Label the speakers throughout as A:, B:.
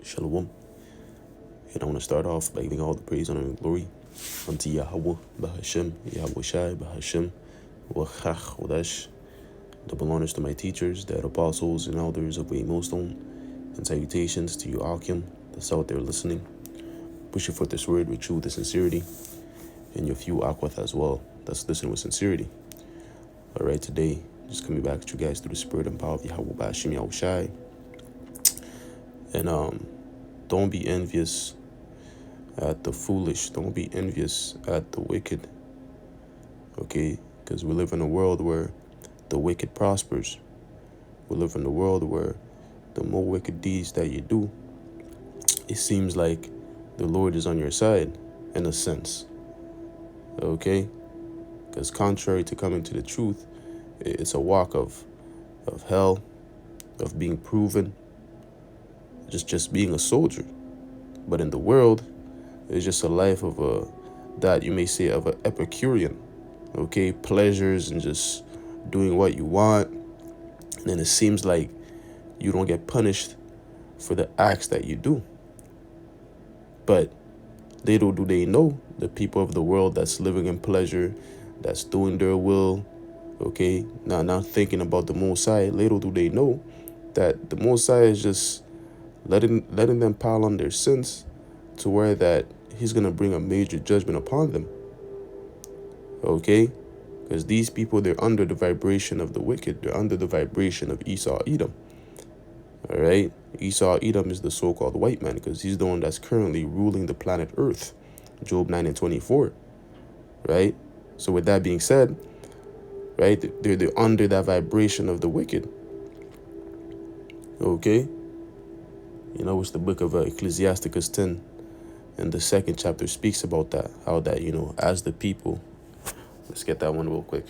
A: Shalom. And I want to start off by giving all the praise, honor, and glory unto Yahweh, Bahashem, Yahweh Shai, Bahashem, Wachach, Wadash. Double honors to my teachers, the apostles and elders of Way Millstone, and salutations to you, Akim, that's out there listening. Pushing forth this word with truth and sincerity, and your few Aquath as well, that's listening with sincerity. All right, today, just coming back to you guys through the spirit and power of Yahweh, Bahashem, Yahweh Shai. And don't be envious at the foolish. Don't be envious at the wicked. Okay? Because we live in a world where the wicked prospers. We live in a world where the more wicked deeds that you do, it seems like the Lord is on your side, in a sense. Okay? Because contrary to coming to the truth, it's a walk of hell, of being proven, just being a soldier. But in the world, it's just a life of that you may say of an Epicurean. Okay, pleasures and just doing what you want. And then it seems like you don't get punished for the acts that you do. But little do they know, the people of the world that's living in pleasure, that's doing their will, okay, not thinking about the Most High, little do they know that the Most High is just letting them pile on their sins to where that he's going to bring a major judgment upon them. Okay? Because these people, they're under the vibration of the wicked. They're under the vibration of Esau Edom. All right? Esau Edom is the so-called white man because he's the one that's currently ruling the planet Earth. Job 9:24. Right? So with that being said, right, they're under that vibration of the wicked. Okay? You know, which the book of Ecclesiasticus 10 and the second chapter speaks about that. How that, you know, as the people, let's get that one real quick.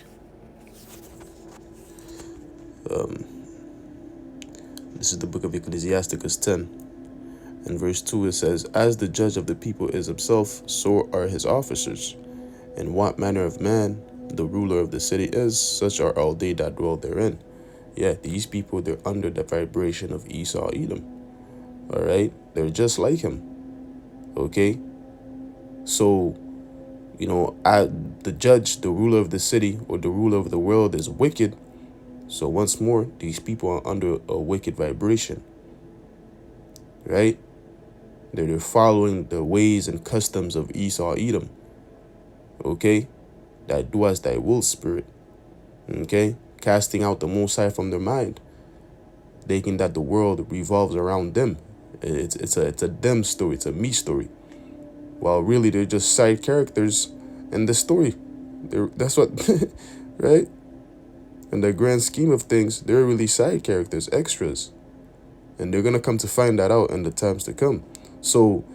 A: This is the book of Ecclesiasticus 10 and verse 2. It says, as the judge of the people is himself, so are his officers. And what manner of man the ruler of the city is, such are all they that dwell therein. Yeah, these people, they're under the vibration of Esau Edom. All right, they're just like him. Okay, so, you know, the judge, the ruler of the city or the ruler of the world is wicked. So once more, these people are under a wicked vibration. Right? They're following the ways and customs of Esau Edom. Okay, that do as thy will spirit. Okay, casting out the Most High from their mind, thinking that the world revolves around them. It's a them story. It's a me story. While really they're just side characters in the story. That's what, right? In the grand scheme of things, they're really side characters, extras. And they're going to come to find that out in the times to come. So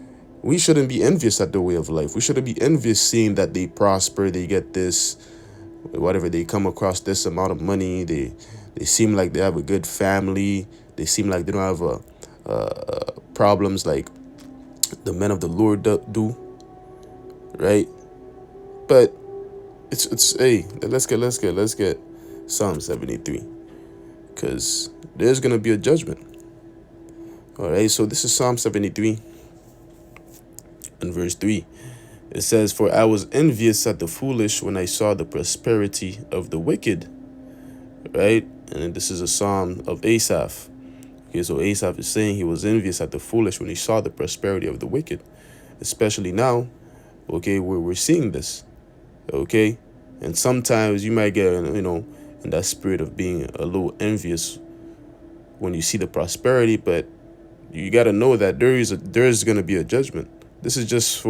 A: we shouldn't be envious at their way of life. We shouldn't be envious seeing that they prosper, they get this, whatever, they come across this amount of money, they seem like they have a good family, they seem like they don't have problems like the men of the Lord do, right? But it's hey, let's get Psalm 73, because there's gonna be a judgment. All right, so this is Psalm 73 and verse 3. It says, for I was envious at the foolish when I saw the prosperity of the wicked. Right? And this is a psalm of Asaph. Okay, so Asaph is saying he was envious at the foolish when he saw the prosperity of the wicked. Especially now, okay, where we're seeing this. Okay? And sometimes you might get, you know, in that spirit of being a little envious when you see the prosperity, but you got to know that there is going to be a judgment. This is just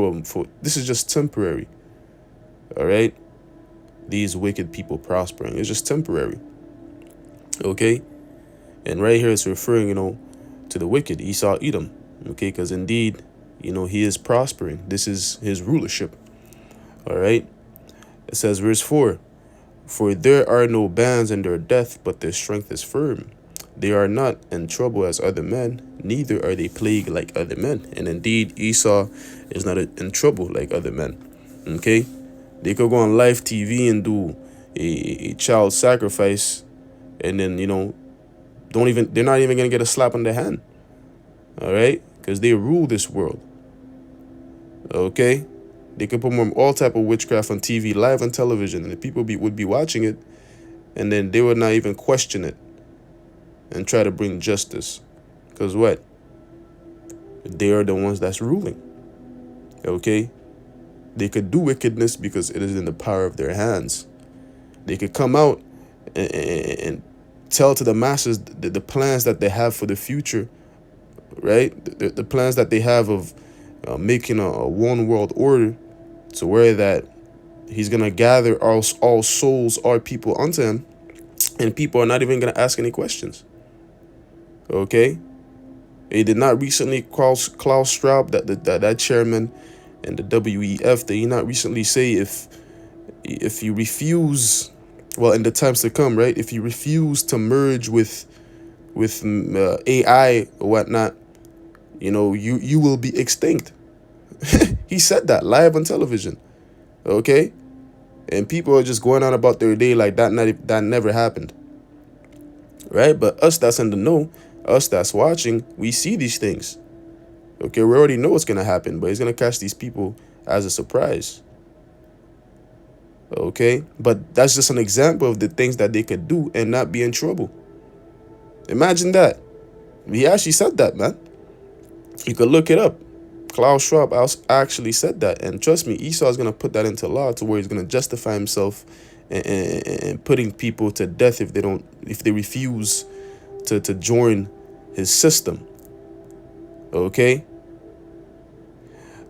A: this is just temporary. All right? These wicked people prospering, it's just temporary. Okay? And right here it's referring, you know, to the wicked, Esau Edom. Okay? Because indeed, you know, he is prospering. This is his rulership. All right? It says, verse 4, for there are no bands in their death, but their strength is firm. They are not in trouble as other men, neither are they plagued like other men. And indeed, Esau is not in trouble like other men. Okay? They could go on live TV and do a child sacrifice, and then, you know, they're not even going to get a slap on the hand. All right, because they rule this world. Okay, they could perform all type of witchcraft on TV, live on television, and the people would be watching it, and then they would not even question it and try to bring justice. Because what? They are the ones that's ruling. Okay, they could do wickedness because it is in the power of their hands. They could come out and tell to the masses the plans that they have for the future, right? The plans that they have of making a one world order, to where that he's going to gather all souls, all people unto him, and people are not even going to ask any questions. Okay? He did not recently, Klaus Schwab, that chairman and the WEF, did he not recently say if you refuse, well, in the times to come, right? If you refuse to merge with AI or whatnot, you will be extinct. He said that live on television. Okay? And people are just going on about their day like that never happened. Right? But us that's in the know, us that's watching, we see these things. Okay, we already know what's going to happen, but it's going to catch these people as a surprise. Okay? But that's just an example of the things that they could do and not be in trouble. Imagine that. He actually said that, man. You could look it up. Klaus Schwab actually said that. And trust me, Esau is going to put that into law to where he's going to justify himself and putting people to death if they refuse to join his system. Okay?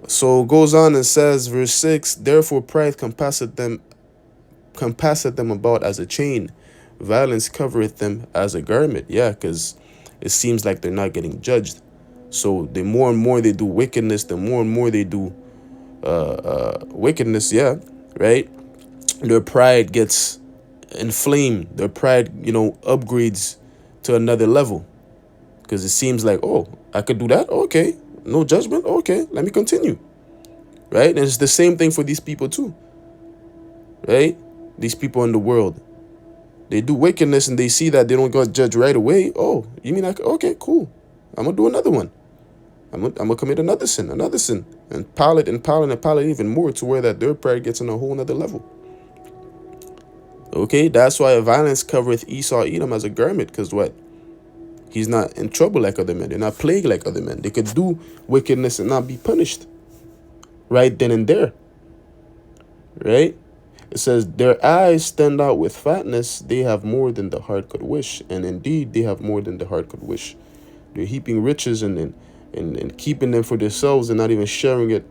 A: So it goes on and says, verse 6, therefore pride compasseth them about as a chain. Violence covereth them as a garment. Yeah, because it seems like they're not getting judged. So the more and more they do wickedness, the more and more they do wickedness, yeah, right? Their pride gets inflamed. Their pride, upgrades to another level. Because it seems like, oh, I could do that? Okay. No judgment? Okay, let me continue. Right? And it's the same thing for these people too. Right? These people in the world. They do wickedness and they see that they don't get judged right away. Oh, you mean okay, cool. I'm going to do another one. I'm gonna commit another sin, and pile it even more to where that their pride gets on a whole nother level. Okay, that's why violence covereth Esau Edom as a garment, because what? He's not in trouble like other men. They're not plagued like other men. They could do wickedness and not be punished right then and there. Right? It says, their eyes stand out with fatness. They have more than the heart could wish. And indeed, they have more than the heart could wish. They're heaping riches and keeping them for themselves and not even sharing it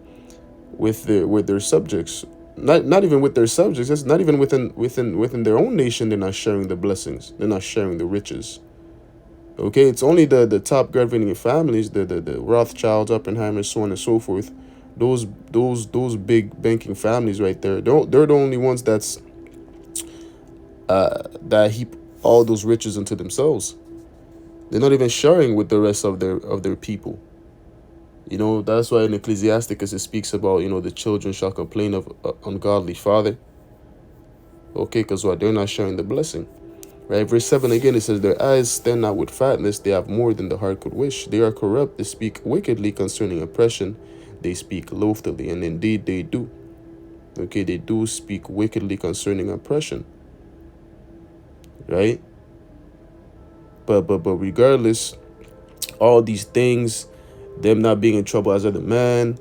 A: with their subjects. Not even with their subjects. That's not even within their own nation. They're not sharing the blessings. They're not sharing the riches. Okay, it's only the top governing families, the Rothschilds, Oppenheimer, so on and so forth. Those big banking families right there. They're the only ones that heap all those riches into themselves. They're not even sharing with the rest of their people. That's why in Ecclesiasticus it speaks about, the children shall complain of ungodly father. Okay, because what? They're not sharing the blessing. Right, verse 7 again, it says, their eyes stand out with fatness, they have more than the heart could wish. They are corrupt, they speak wickedly concerning oppression, they speak loftily, and indeed they do. Okay, they do speak wickedly concerning oppression. Right? But regardless, all these things, them not being in trouble as other men,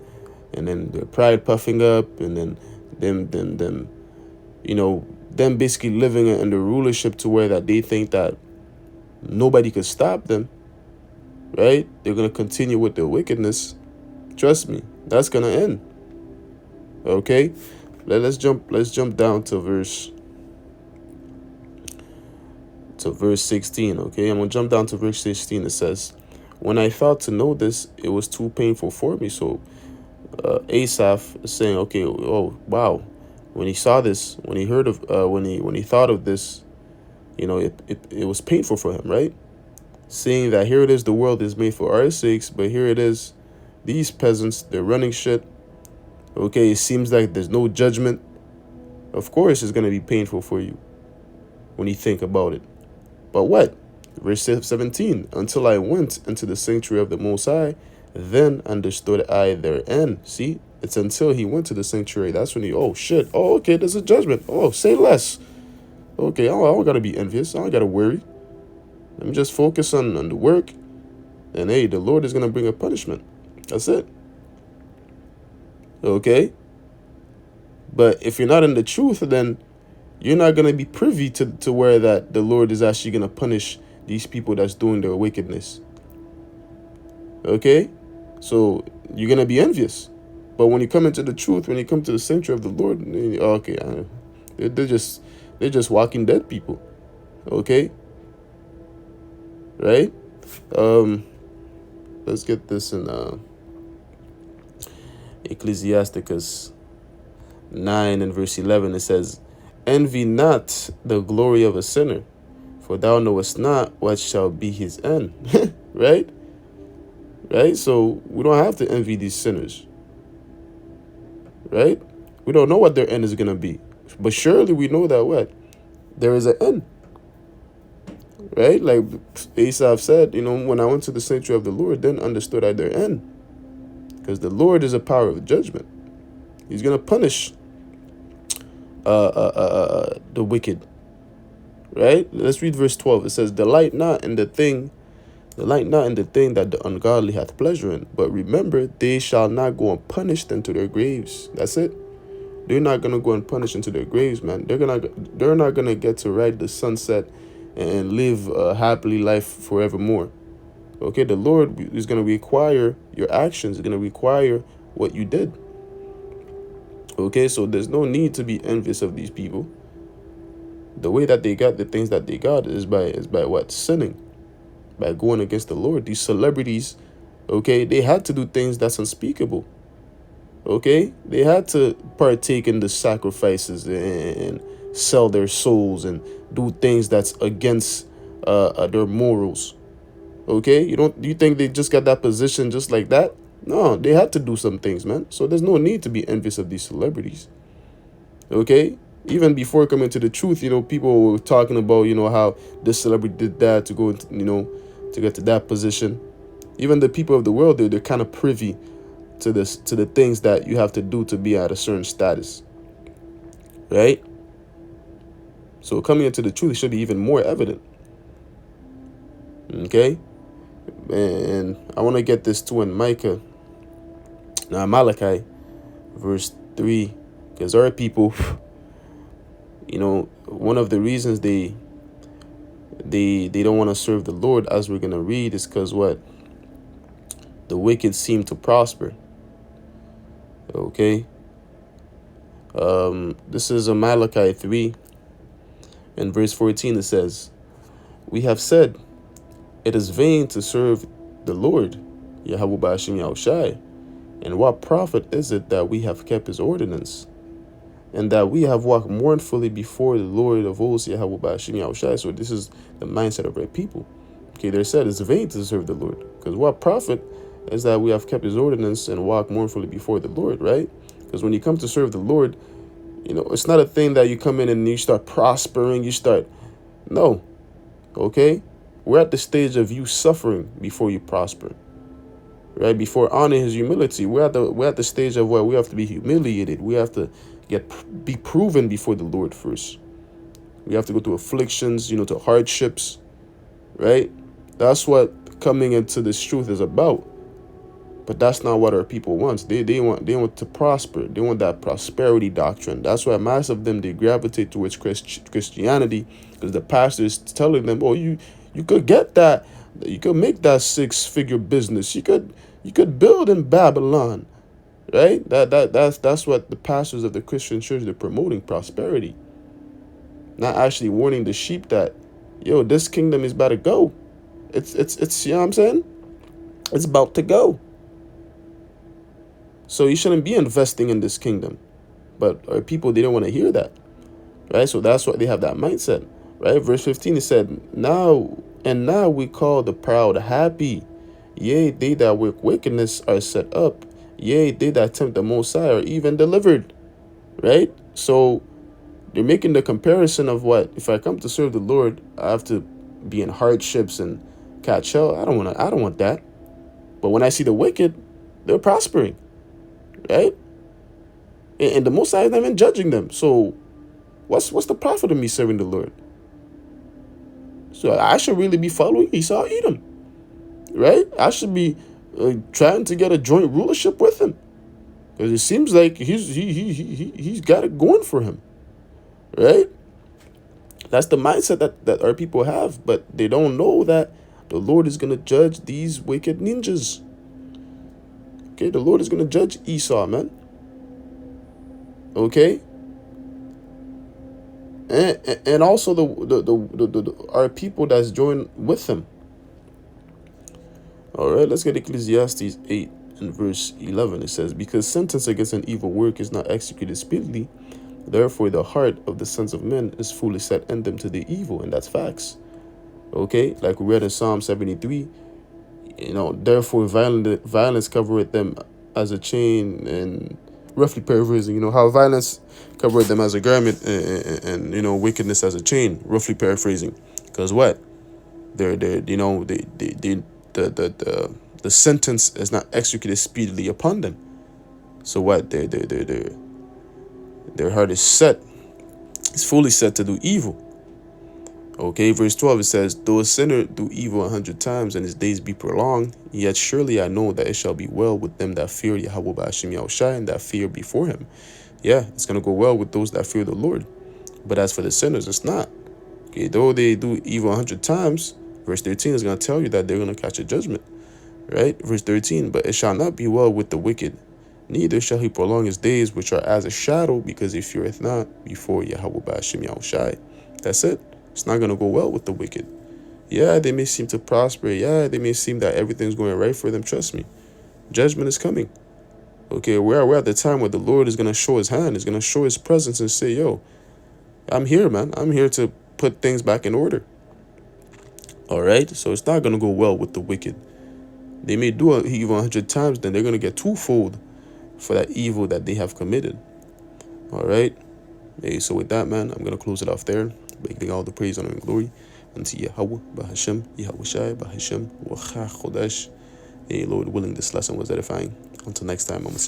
A: and then their pride puffing up, and then them them basically living under rulership to where that they think that nobody could stop them, right? They're going to continue with their wickedness. Trust me, that's going to end. Okay? Let's jump down to verse 16, okay? I'm going to jump down to verse 16. It says, when I thought to know this, it was too painful for me. So Asaph is saying, okay, oh, wow. When he saw this, when he heard of, when he thought of this, it was painful for him, right? Seeing that here it is, the world is made for our sakes, but here it is, these peasants, they're running shit. Okay, it seems like there's no judgment. Of course, it's going to be painful for you when you think about it. But what? Verse 17, until I went into the sanctuary of the Most High, then understood I their end. See, it's until he went to the sanctuary. That's when he, oh shit, oh okay, there's a judgment. Oh, say less. Okay, I don't gotta be envious. I don't gotta worry. Let me just focus on the work. And hey, the Lord is gonna bring a punishment. That's it. Okay? But if you're not in the truth, then you're not gonna be privy to where that the Lord is actually gonna punish these people that's doing their wickedness. Okay? So you're gonna be envious. But when you come into the truth, when you come to the sanctuary of the Lord, okay, they're just walking dead people. Okay? Right? Let's get this in Ecclesiasticus 9 and verse 11. It says, envy not the glory of a sinner, for thou knowest not what shall be his end. Right? Right? So we don't have to envy these sinners. Right? We don't know what their end is going to be. But surely we know that what? There is an end. Right? Like Asaph said, when I went to the sanctuary of the Lord, then understood I their end. Because the Lord is a power of judgment. He's going to punish the wicked. Right? Let's read verse 12. It says, delight not in the thing that the ungodly hath pleasure in, but remember, they shall not go unpunished into their graves. That's it. They're not gonna go unpunished into their graves, man. They're not gonna get to ride the sunset and live a happily life forevermore. Okay, the Lord is gonna require your actions. It's gonna require what you did. Okay, so there's no need to be envious of these people. The way that they got the things that they got is by what? Sinning. By going against the Lord. These celebrities, okay, they had to do things that's unspeakable. Okay, they had to partake in the sacrifices and sell their souls and do things that's against their morals. Okay, you think they just got that position just like that? No, they had to do some things, man. So there's no need to be envious of these celebrities. Okay, even before coming to the truth, people were talking about, how this celebrity did that to go, to get to that position. Even the people of the world, they're kind of privy to the things that you have to do to be at a certain status. Right? So coming into the truth should be even more evident. Okay? And I want to get this too in Malachi, verse 3. Because our people, one of the reasons they don't want to serve the Lord, as we're going to read, is because what? The wicked seem to prosper. Okay? This is Malachi 3. In verse 14 it says, we have said, it is vain to serve the Lord, Yahweh Ba'ashim Yahushai. And what profit is it that we have kept his ordinance, and that we have walked mournfully before the Lord of hosts, Yahweh Ba'ashim Yahushai? So this is the mindset of our people. Okay, they said it's vain to serve the Lord, because what profit is that we have kept his ordinance and walked mournfully before the Lord, right? Because when you come to serve the Lord, it's not a thing that you come in and you start prospering, no, okay? We're at the stage of you suffering before you prosper, right? Before honoring his humility, we're at the stage of where we have to be humiliated. We have to be proven before the Lord first. We have to go through afflictions, to hardships, right? That's what coming into this truth is about. But that's not what our people want. They want to prosper. They want that prosperity doctrine. That's why most of them, they gravitate towards Christianity, because the pastor is telling them, oh, you could get that. You could make that 6-figure business. You could build in Babylon, right? That's what the pastors of the Christian church, they're promoting, prosperity. Not actually warning the sheep that, this kingdom is about to go. It's you know what I'm saying? It's about to go. So you shouldn't be investing in this kingdom. But our people, they don't want to hear that. Right? So that's why they have that mindset. Right? Verse 15, it said, now we call the proud happy. Yea, they that work wickedness are set up. Yea, they that tempt the Most High are even delivered. Right? So they're making the comparison of what? If I come to serve the Lord, I have to be in hardships and catch hell. I don't want that. But when I see the wicked, they're prospering, right? And the Most High is not even judging them. So what's the profit of me serving the Lord? So I should really be following Esau, Edom, right? I should be trying to get a joint rulership with him, because it seems like he's got it going for him, right? That's the mindset that our people have, but they don't know that the Lord is going to judge these wicked ninjas. Okay, the Lord is going to judge Esau, man. Okay, and also the our people that's joined with him. All right, let's get Ecclesiastes 8 and verse 11. It says, because sentence against an evil work is not executed speedily, therefore the heart of the sons of men is fully set in them to the evil. And that's facts. Okay, like we read in Psalm 73, therefore violence covereth them as a chain, and roughly paraphrasing, how violence covered them as a garment, and wickedness as a chain, roughly paraphrasing. Because what? The sentence is not executed speedily upon them. So what? Their heart is set. It's fully set to do evil. Okay, verse 12, it says, though a sinner do evil 100 times and his days be prolonged, yet surely I know that it shall be well with them that fear Yahweh Ba'ashem Yahushai, and that fear before him. Yeah, it's going to go well with those that fear the Lord. But as for the sinners, it's not. Okay, though they do evil 100 times, verse 13 is going to tell you that they're going to catch a judgment. Right? Verse 13, but it shall not be well with the wicked, neither shall he prolong his days, which are as a shadow, because he feareth not before Yahweh Ba'ashem Yahushai. That's it. It's not going to go well with the wicked. Yeah, they may seem to prosper. Yeah, they may seem that everything's going right for them. Trust me. Judgment is coming. Okay, we're at the time where the Lord is going to show his hand. He's going to show his presence and say, yo, I'm here, man. I'm here to put things back in order. All right? So it's not going to go well with the wicked. They may do evil 100 times, then they're going to get twofold for that evil that they have committed. All right? Hey, so with that, man, I'm going to close it off there. Making all the praise, honor, and glory unto Yahweh, Bahashem, Yahushai, Bahashem, Wacha Chodesh. Hey, Lord willing, this lesson was edifying. Until next time, I'm going to say